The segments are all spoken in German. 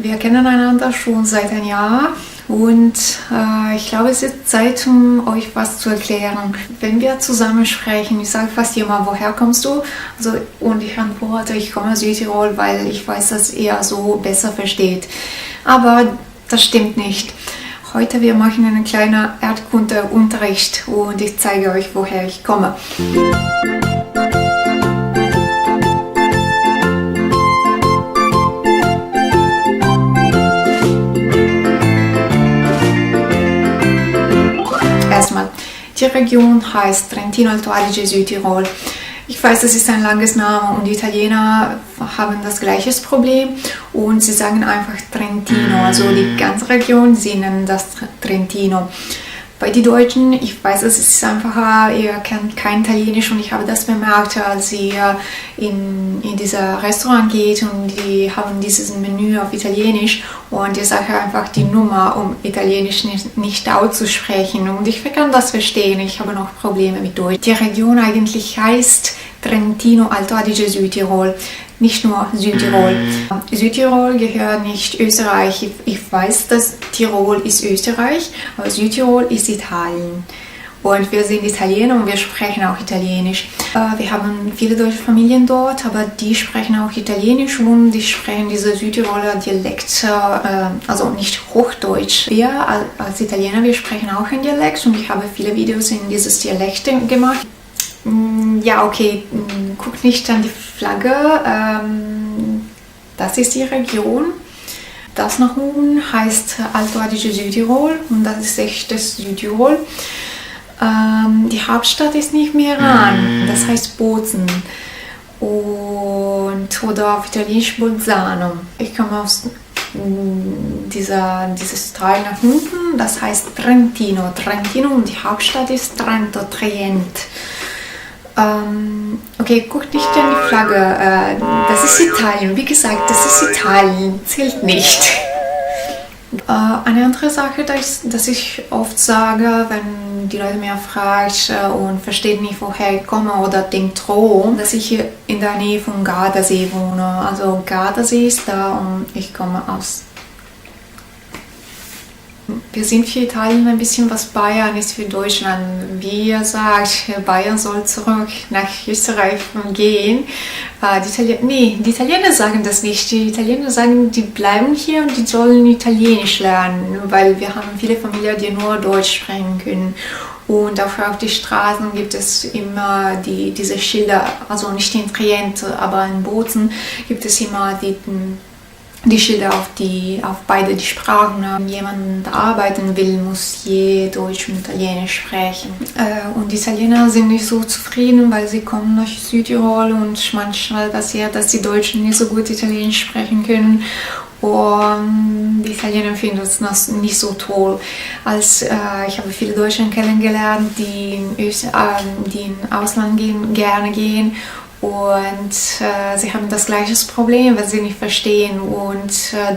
Wir kennen einander schon seit einem Jahr und ich glaube, es ist Zeit, um euch was zu erklären. Wenn wir zusammen sprechen, ich sage fast immer, woher kommst du? Und ich antworte, ich komme aus Südtirol, weil ich weiß, dass ihr so besser versteht. Aber das stimmt nicht. Heute wir machen einen kleinen Erdkundeunterricht und ich zeige euch, woher ich komme. Erstmal, die Region heißt Trentino Alto Adige Südtirol. Ich weiß, das ist ein langes Name und die Italiener haben das gleiche Problem und sie sagen einfach Trentino, also die ganze Region, sie nennen das Trentino. Bei den Deutschen, ich weiß, es ist einfacher, ihr kennt kein Italienisch und ich habe das bemerkt, als ihr in dieses Restaurant geht und die haben dieses Menü auf Italienisch und ihr sagt einfach die Nummer, um Italienisch nicht auszusprechen und ich kann das verstehen, ich habe noch Probleme mit Deutsch. Die Region eigentlich heißt Trentino Alto Adige Südtirol. Nicht nur Südtirol. Südtirol gehört nicht Österreich. Ich weiß, dass Tirol ist Österreich, aber Südtirol ist Italien. Und wir sind Italiener und wir sprechen auch Italienisch. Wir haben viele deutsche Familien dort, aber die sprechen auch Italienisch und die sprechen diese Südtiroler Dialekt, also nicht Hochdeutsch. Wir als Italiener, wir sprechen auch ein Dialekt und ich habe viele Videos in dieses Dialekt gemacht. Ja, okay, guckt nicht an die Flagge, das ist die Region. Das nach oben heißt Alto Adige Südtirol und das ist echtes Südtirol. Die Hauptstadt ist nicht Meran, das heißt Bozen oder auf Italienisch Bolzano. Ich komme aus dieses Teil nach unten, das heißt Trentino und die Hauptstadt ist Trient. Okay, guckt nicht an die Flagge, das ist Italien, wie gesagt, das ist Italien, zählt nicht. Eine andere Sache, dass ich oft sage, wenn die Leute mir fragen und verstehen nicht, woher ich komme oder denkt dass ich hier in der Nähe von Gardasee wohne. Also Gardasee ist da und ich komme aus. Wir sind für Italien ein bisschen, was Bayern ist für Deutschland. Wie ihr sagt, Bayern soll zurück nach Österreich gehen. Die Italiener sagen das nicht. Die Italiener sagen, die bleiben hier und die sollen Italienisch lernen, weil wir haben viele Familien, die nur Deutsch sprechen können. Und auch auf die Straßen gibt es immer diese Schilder, also nicht in Trient, aber in Bozen gibt es immer die Schilder auf beide die Sprachen. Wenn jemand arbeiten will, muss je Deutsch und Italienisch sprechen. Und die Italiener sind nicht so zufrieden, weil sie kommen nach Südtirol und manchmal passiert, dass die Deutschen nicht so gut Italienisch sprechen können. Und die Italiener finden das nicht so toll. Ich habe viele Deutsche kennengelernt, die in Ausland gerne gehen. Und sie haben das gleiche Problem, was sie nicht verstehen. Und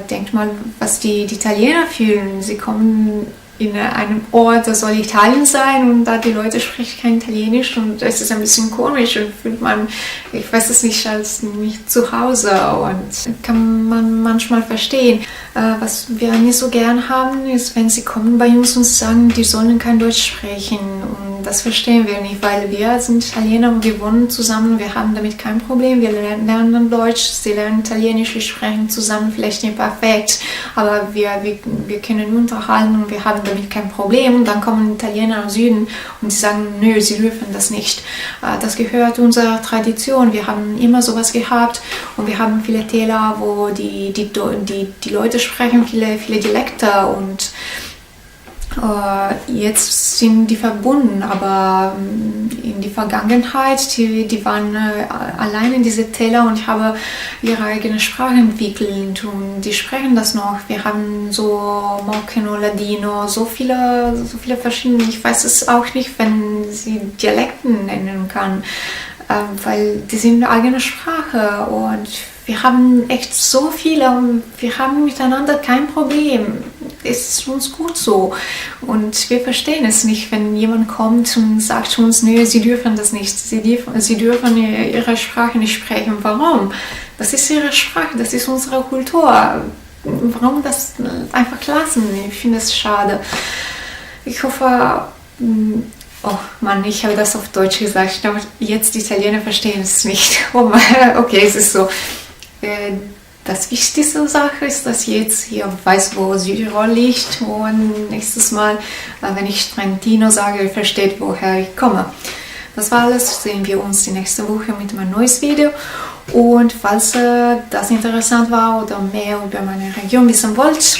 denkt mal, was die Italiener fühlen. Sie kommen in einem Ort, das soll Italien sein und da die Leute sprechen kein Italienisch und es ist ein bisschen komisch und fühlt man, ich weiß es nicht, als nicht zu Hause und kann man manchmal verstehen. Was wir nicht so gern haben, ist, wenn sie kommen bei uns und sagen, die sollen kein Deutsch sprechen und das verstehen wir nicht, weil wir sind Italiener und wir wohnen zusammen, wir haben damit kein Problem, wir lernen Deutsch, sie lernen Italienisch, wir sprechen zusammen, vielleicht nicht perfekt, aber wir können unterhalten und wir haben damit kein Problem und dann kommen Italiener aus Süden und sie sagen, nö, sie dürfen das nicht. Das gehört unserer Tradition, wir haben immer sowas gehabt und wir haben viele Täler, wo die Leute sprechen, viele Dialekte und jetzt sind die verbunden, aber in der Vergangenheit, die waren allein in diese Täler und haben ihre eigene Sprache entwickelt und die sprechen das noch. Wir haben so Mocchino, Ladino, so viele verschiedene, ich weiß es auch nicht, wenn sie Dialekten nennen kann, weil die sind eine eigene Sprache und wir haben echt so viele und wir haben miteinander kein Problem. Es ist uns gut so. Und wir verstehen es nicht, wenn jemand kommt und sagt uns, nö, sie dürfen das nicht. Sie dürfen ihre Sprache nicht sprechen. Warum? Das ist ihre Sprache, das ist unsere Kultur. warum das einfach lassen? Ich finde es schade. Ich hoffe, oh Mann, ich habe das auf Deutsch gesagt. Ich glaube, jetzt die Italiener verstehen es nicht. Oh Mann, okay, es ist so. Das wichtigste Sache ist, dass ich jetzt hier weiß, wo Südtirol liegt und nächstes Mal, wenn ich Trentino sage, versteht, woher ich komme. Das war alles. Sehen wir uns die nächste Woche mit meinem neues Video. Und falls das interessant war oder mehr über meine Region wissen wollt,